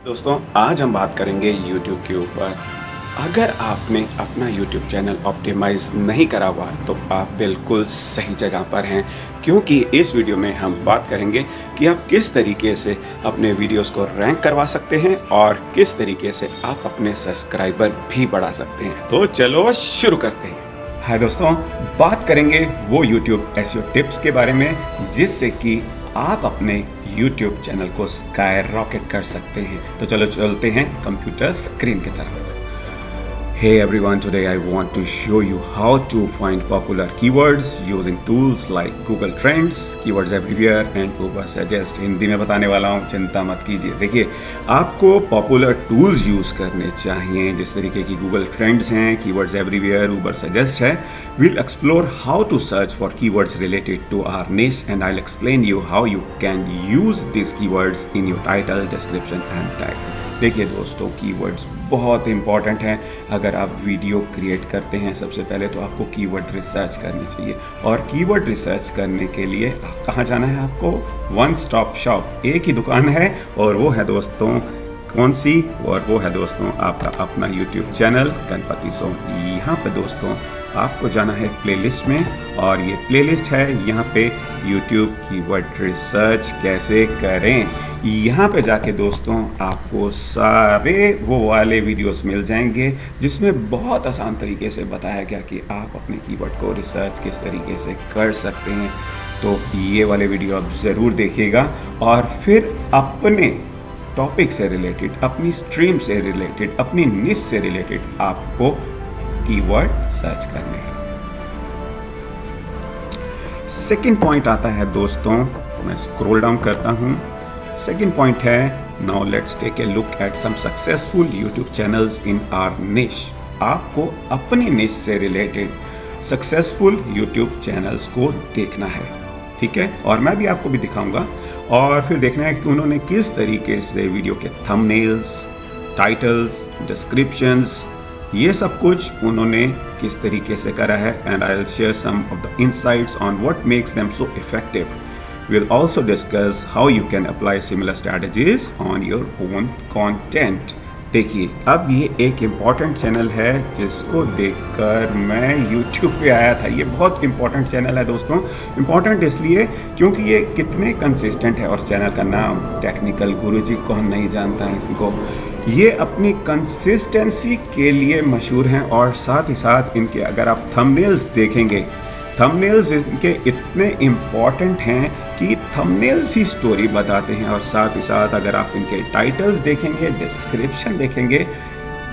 दोस्तों आज हम बात करेंगे YouTube के ऊपर। अगर आपने अपना YouTube चैनल ऑप्टिमाइज़ नहीं करा हुआ तो आप बिल्कुल सही जगह पर हैं, क्योंकि इस वीडियो में हम बात करेंगे कि आप किस तरीके से अपने वीडियोस को रैंक करवा सकते हैं और किस तरीके से आप अपने सब्सक्राइबर भी बढ़ा सकते हैं। तो चलो शुरू करते हैं। हाय दोस्तों, बात करेंगे वो YouTube SEO टिप्स के बारे में जिससे कि आप अपने YouTube चैनल को स्काई रॉकेट कर सकते हैं। तो चलो चलते हैं कंप्यूटर स्क्रीन की तरफ। Hey everyone, today I want to show you how to find popular keywords using tools like Google Trends, Keywords Everywhere and Uber Suggest। Hindi में बताने वाला हूँ, चिंता मत कीजिए। देखिए, आपको पॉपुलर टूल्स यूज़ करने चाहिए जिस तरीके की Google Trends हैं, Keywords Everywhere, Uber Suggest है। We'll explore how to search for keywords related to our niche and I'll explain you how you can use these keywords in your title, description and tags। देखिए दोस्तों, keywords बहुत important हैं। अगर आप video create करते हैं, सबसे पहले तो आपको कीवर्ड रिसर्च करनी चाहिए और कीवर्ड रिसर्च करने के लिए कहाँ जाना है आपको? वन स्टॉप शॉप, एक ही दुकान है और वो है दोस्तों कौन सी? और वो है दोस्तों आपका अपना YouTube चैनल गणपति सो। यहाँ पे दोस्तों आपको जाना है प्लेलिस्ट में और ये प्लेलिस्ट है यहाँ पे YouTube कीवर्ड रिसर्च कैसे करें। यहाँ पे जाके दोस्तों आपको सारे वो वाले वीडियोस मिल जाएंगे जिसमें बहुत आसान तरीके से बताया गया कि आप अपने कीवर्ड को रिसर्च किस तरीके से कर सकते हैं। तो ये वाले वीडियो आप ज़रूर देखिएगा और फिर अपने टॉपिक से रिलेटेड, अपनी स्ट्रीम से रिलेटेड, अपनी निश से रिलेटेड आपको कीवर्ड सर्च करने हैं। सेकंड पॉइंट आता है दोस्तों, मैं स्क्रॉल डाउन करता हूं। सेकंड पॉइंट है, now let's take a look at some successful YouTube channels in our niche. आपको अपनी निश से रिलेटेड सक्सेसफुल यूट्यूब चैनल्स को देखना है, ठीक है? और मैं भी आपको भी दिखाऊंगा और फिर देखना है कि उन्होंने किस तरीके से वीडियो के थंबनेल्स, टाइटल्स, डिस्क्रिप्शंस, ये सब कुछ उन्होंने किस तरीके से करा है। And I will share some of the insights on what makes them so effective. We'll also discuss how you can apply similar strategies on your own content। देखिए, अब ये एक इम्पॉर्टेंट चैनल है जिसको देखकर मैं YouTube पे आया था। ये बहुत इम्पॉर्टेंट चैनल है दोस्तों। इम्पॉर्टेंट इसलिए क्योंकि ये कितने कंसिस्टेंट है और चैनल का नाम टेक्निकल गुरुजी, कौन नहीं जानता है इनको। ये अपनी कंसिस्टेंसी के लिए मशहूर हैं और साथ ही साथ इनके अगर आप थंबनेल्स देखेंगे, थंबनेल्स इनके इतने इम्पॉर्टेंट हैं कि थंबनेल्स ही स्टोरी बताते हैं और साथ ही साथ अगर आप इनके टाइटल्स देखेंगे, डिस्क्रिप्शन देखेंगे,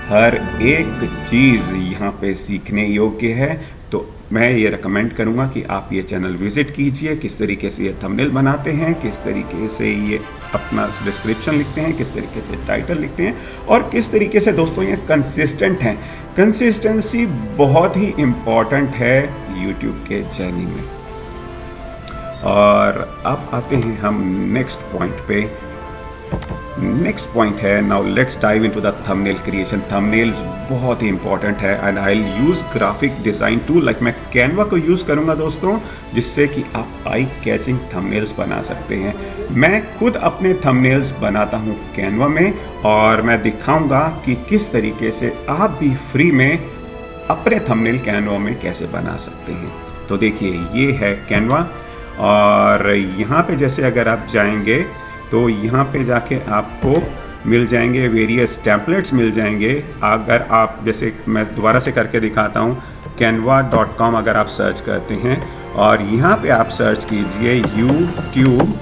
हर एक चीज़ यहाँ पे सीखने योग्य है। तो मैं ये रेकमेंड करूँगा कि आप ये चैनल विज़िट कीजिए। किस तरीके से ये थंबनेल बनाते हैं, किस तरीके से ये अपना डिस्क्रिप्शन लिखते हैं, किस तरीके से टाइटल लिखते हैं और किस तरीके से दोस्तों ये कंसिस्टेंट हैं। कंसिस्टेंसी बहुत ही इम्पॉर्टेंट है यूट्यूब के जर्नी में। और अब आते हैं हम नेक्स्ट पॉइंट पे। नेक्स्ट पॉइंट है, now let's dive into the thumbnail creation. Thumbnails बहुत ही इंपॉर्टेंट है and I will use graphic design tool like मैं कैनवा को यूज़ करूँगा दोस्तों, जिससे कि आप आई कैचिंग थंबनेल्स बना सकते हैं। मैं खुद अपने थंबनेल्स बनाता हूँ कैनवा में और मैं दिखाऊँगा कि किस तरीके से आप भी फ्री में अपने थंबनेल कैनवा में कैसे बना सकते हैं। तो देखिए, ये है कैनवा और यहाँ पे जैसे अगर आप जाएंगे तो यहाँ पे जाके आपको मिल जाएंगे वेरियस टेम्पलेट्स मिल जाएंगे। अगर आप जैसे मैं दोबारा से करके दिखाता हूँ, canva.com अगर आप सर्च करते हैं और यहाँ पे आप सर्च कीजिए YouTube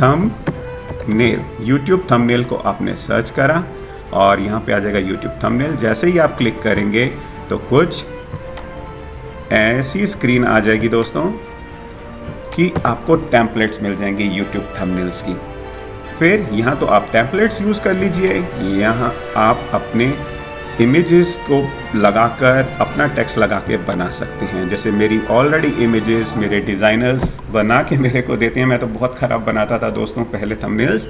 थंबनेल। YouTube थंबनेल को आपने सर्च करा और यहाँ पे आ जाएगा YouTube थंबनेल। जैसे ही आप क्लिक करेंगे तो कुछ ऐसी स्क्रीन आ जाएगी दोस्तों कि आपको टेम्पलेट्स मिल जाएंगे YouTube थंबनेल्स की। फिर यहाँ तो आप टेम्पलेट्स यूज़ कर लीजिए। यहाँ आप अपने इमेजेस को लगाकर अपना टेक्स्ट लगा के बना सकते हैं। जैसे मेरी ऑलरेडी इमेजेस मेरे डिज़ाइनर्स बना के मेरे को देते हैं। मैं तो बहुत ख़राब बनाता था दोस्तों पहले थंबनेल्स।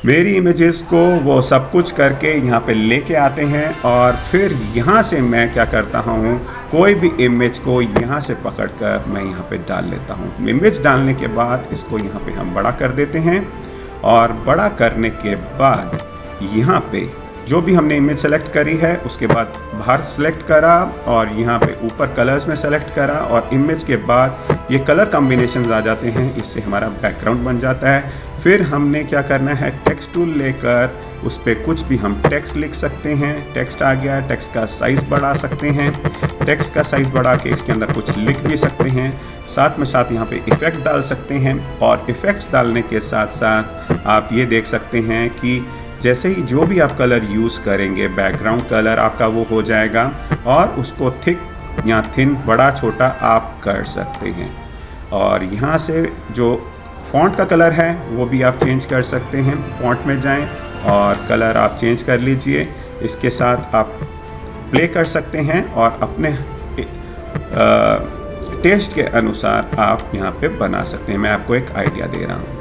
मेरी इमेजेस को वो सब कुछ करके यहाँ पे लेके आते हैं और फिर यहाँ से मैं क्या करता हूँ, कोई भी इमेज को यहाँ से पकड़कर मैं यहाँ पे डाल लेता हूँ। इमेज डालने के बाद इसको यहाँ पे हम बड़ा कर देते हैं और बड़ा करने के बाद यहाँ पे जो भी हमने इमेज सेलेक्ट करी है उसके बाद बाहर सेलेक्ट करा और यहाँ पे ऊपर कलर्स में सेलेक्ट करा और इमेज के बाद ये कलर कॉम्बिनेशंस आ जाते हैं, इससे हमारा बैकग्राउंड बन जाता है। फिर हमने क्या करना है, टेक्स्ट टूल लेकर उस पर कुछ भी हम टेक्स्ट लिख सकते हैं। टेक्स्ट आ गया, टेक्स्ट का साइज़ बढ़ा सकते हैं, टेक्स्ट का साइज़ बढ़ा के इसके अंदर कुछ लिख भी सकते हैं। साथ में साथ यहाँ पे इफ़ेक्ट डाल सकते हैं और इफ़ेक्ट्स डालने के साथ साथ आप ये देख सकते हैं कि जैसे ही जो भी आप कलर यूज़ करेंगे बैकग्राउंड कलर आपका वो हो जाएगा और उसको थिक या थिन बड़ा छोटा आप कर सकते हैं। और यहाँ से जो फ़ॉन्ट का कलर है वो भी आप चेंज कर सकते हैं। फ़ॉन्ट में जाएं और कलर आप चेंज कर लीजिए। इसके साथ आप प्ले कर सकते हैं और अपने टेस्ट के अनुसार आप यहाँ पे बना सकते हैं। मैं आपको एक आइडिया दे रहा हूँ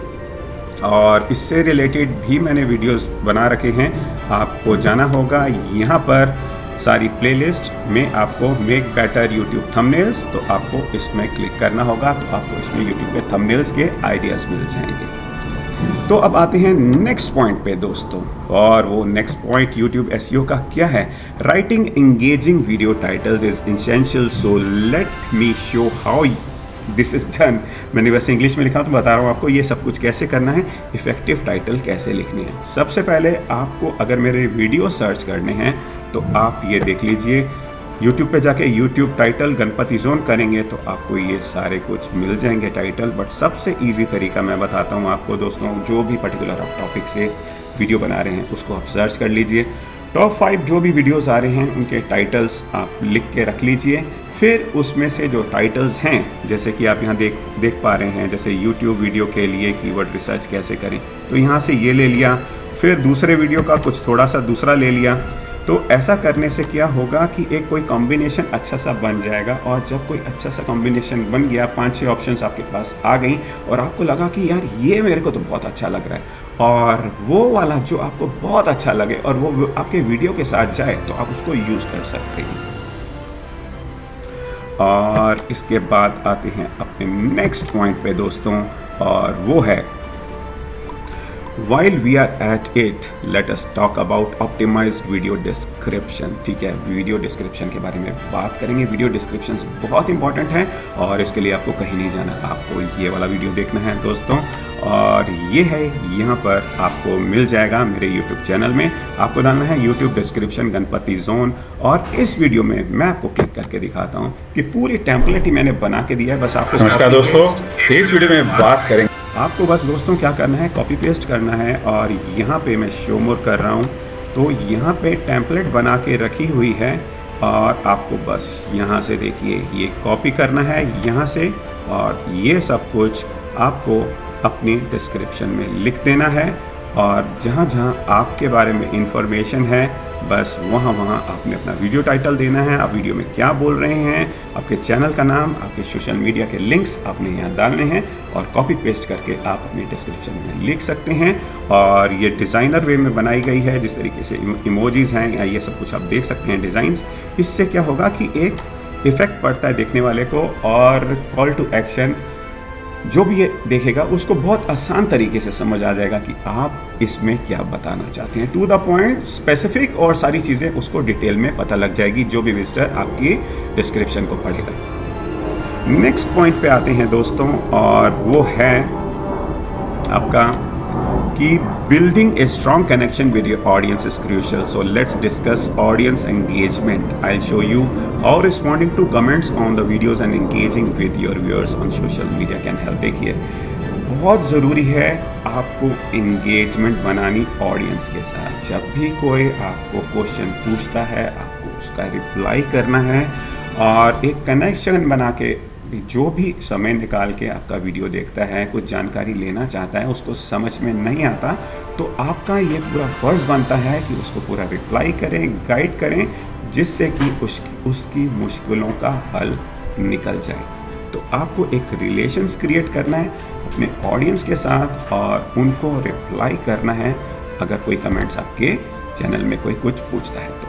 और इससे रिलेटेड भी मैंने वीडियोस बना रखे हैं, आपको जाना होगा यहाँ पर सारी प्लेलिस्ट में आपको मेक बेटर यूट्यूब थंबनेल्स, तो आपको इसमें क्लिक करना होगा तो आपको इसमें यूट्यूब के थंबनेल्स के आइडियाज़ मिल जाएंगे। तो अब आते हैं नेक्स्ट पॉइंट पे दोस्तों, और वो नेक्स्ट पॉइंट यूट्यूब एसईओ का क्या है। Writing engaging video titles is essential, so let me show how this is done. मैंने वैसे इंग्लिश में लिखा तो बता रहा हूँ आपको ये सब कुछ कैसे करना है, इफ़ेक्टिव टाइटल कैसे लिखनी है। सबसे पहले आपको अगर मेरे वीडियो सर्च करने हैं तो आप ये देख लीजिए, YouTube पे जाके YouTube टाइटल गणपति जोन करेंगे तो आपको ये सारे कुछ मिल जाएंगे टाइटल। बट सबसे ईजी तरीका मैं बताता हूँ आपको दोस्तों, जो भी पर्टिकुलर आप टॉपिक से वीडियो बना रहे हैं उसको आप सर्च कर लीजिए। टॉप 5 जो भी वीडियोज़ आ रहे हैं उनके टाइटल्स आप लिख के रख लीजिए। फिर उसमें से जो टाइटल्स हैं, जैसे कि आप यहाँ देख पा रहे हैं, जैसे YouTube वीडियो के लिए कीवर्ड रिसर्च कैसे करें, तो यहाँ से ये ले लिया। फिर दूसरे वीडियो का कुछ थोड़ा सा दूसरा ले लिया। तो ऐसा करने से क्या होगा कि एक कोई कॉम्बिनेशन अच्छा सा बन जाएगा। और जब कोई अच्छा सा कॉम्बिनेशन बन गया, 5-6 ऑप्शंस आपके पास आ गई और आपको लगा कि यार ये मेरे को तो बहुत अच्छा लग रहा है, और वो वाला जो आपको बहुत अच्छा लगे और वो आपके वीडियो के साथ जाए तो आप उसको यूज़ कर सकते हैं। और इसके बाद आते हैं अपने नेक्स्ट पॉइंट पे दोस्तों, और वो है While we are at it, let us talk about optimized video description। ठीक है, वीडियो डिस्क्रिप्शन के बारे में बात करेंगे। वीडियो डिस्क्रिप्शन बहुत इंपॉर्टेंट है और इसके लिए आपको कहीं नहीं जाना, आपको ये वाला वीडियो देखना है दोस्तों। और ये है, यहाँ पर आपको मिल जाएगा मेरे YouTube चैनल में। आपको डालना है YouTube डिस्क्रिप्शन गणपति जोन, और इस वीडियो में मैं आपको क्लिक करके दिखाता हूँ कि पूरी टेम्पलेट ही मैंने बना के दिया है। बस आपको नमस्कार दोस्तों, इस वीडियो में बात करेंगे, आपको बस दोस्तों क्या करना है, कॉपी पेस्ट करना है। और यहाँ पे मैं शो मोर कर रहा हूँ, तो यहाँ पे टेम्पलेट बना के रखी हुई है और आपको बस यहाँ से देखिए ये कॉपी करना है यहाँ से, और ये सब कुछ आपको अपनी डिस्क्रिप्शन में लिख देना है। और जहाँ जहाँ आपके बारे में इंफॉर्मेशन है बस वहाँ वहाँ आपने अपना वीडियो टाइटल देना है, आप वीडियो में क्या बोल रहे हैं, आपके चैनल का नाम, आपके सोशल मीडिया के लिंक्स आपने यहाँ डालने हैं और कॉपी पेस्ट करके आप अपनी डिस्क्रिप्शन में लिख सकते हैं। और ये डिज़ाइनर वे में बनाई गई है, जिस तरीके से इमोजीज हैं या ये सब कुछ आप देख सकते हैं डिज़ाइंस। इससे क्या होगा कि एक इफ़ेक्ट पड़ता है देखने वाले को, और कॉल टू एक्शन जो भी ये देखेगा उसको बहुत आसान तरीके से समझ आ जाएगा कि आप इसमें क्या बताना चाहते हैं। टू द पॉइंट, स्पेसिफिक, और सारी चीज़ें उसको डिटेल में पता लग जाएगी जो भी विजिटर आपकी डिस्क्रिप्शन को पढ़ेगा। नेक्स्ट पॉइंट पे आते हैं दोस्तों, और वो है आपका कि building a strong connection with your audience is crucial. So let's discuss audience engagement. I show you how responding to comments on the videos and engaging with your viewers on social media can help. देखिए, बहुत ज़रूरी है आपको engagement बनानी audience के साथ। जब भी कोई आपको क्वेश्चन पूछता है आपको उसका रिप्लाई करना है, और एक कनेक्शन बना के जो भी समय निकाल के आपका वीडियो देखता है, कुछ जानकारी लेना चाहता है, उसको समझ में नहीं आता, तो आपका ये पूरा फर्ज बनता है कि उसको पूरा रिप्लाई करें, गाइड करें, जिससे कि उसकी मुश्किलों का हल निकल जाए। तो आपको एक रिलेशंस क्रिएट करना है अपने ऑडियंस के साथ और उनको रिप्लाई करना है अगर कोई कमेंट्स आपके चैनल में कोई कुछ पूछता है तो।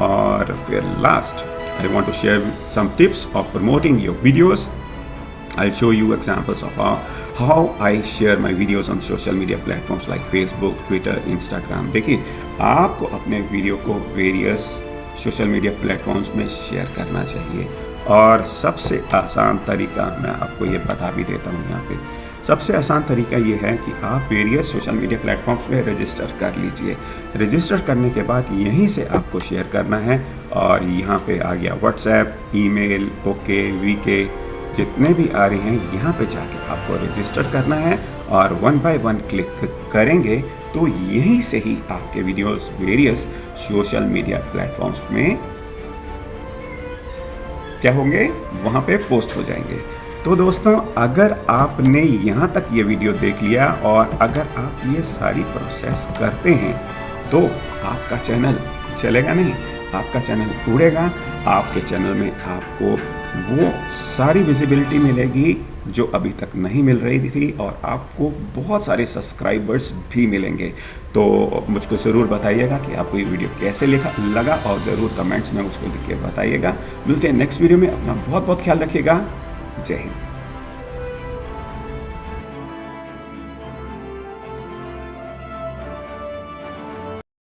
और फिर last, I want to share some tips of promoting your videos. I'll show you examples of how I share my videos on social media platforms like Facebook, Twitter, Instagram. देखिए, आपको अपने वीडियो को वेरियस सोशल मीडिया प्लेटफॉर्म्स में share करना चाहिए, और सबसे आसान तरीका मैं आपको ये बता भी देता हूँ यहाँ पे। सबसे आसान तरीका ये है कि आप वेरियस सोशल मीडिया प्लेटफॉर्म्स में रजिस्टर कर लीजिए। रजिस्टर करने के बाद यहीं से आपको शेयर करना है, और यहाँ पे आ गया व्हाट्सएप, ईमेल, ओके, वीके, जितने भी आ रहे हैं यहाँ पे जाके आपको रजिस्टर करना है, और 1 बाय 1 क्लिक करेंगे तो यहीं से ही आपके videos various social media platforms में क्या होंगे, वहाँ पे पोस्ट हो जाएंगे। तो दोस्तों, अगर आपने यहाँ तक ये वीडियो देख लिया और अगर आप ये सारी प्रोसेस करते हैं तो आपका चैनल चलेगा नहीं, आपका चैनल उड़ेगा। आपके चैनल में आपको वो सारी विजिबिलिटी मिलेगी जो अभी तक नहीं मिल रही थी, और आपको बहुत सारे सब्सक्राइबर्स भी मिलेंगे। तो मुझको ज़रूर बताइएगा कि आपको ये वीडियो कैसे लगा, और ज़रूर कमेंट्स में मुझको लिख के बताइएगा। मिलते हैं नेक्स्ट वीडियो में। अपना बहुत बहुत ख्याल रखिएगा। जय हिंद।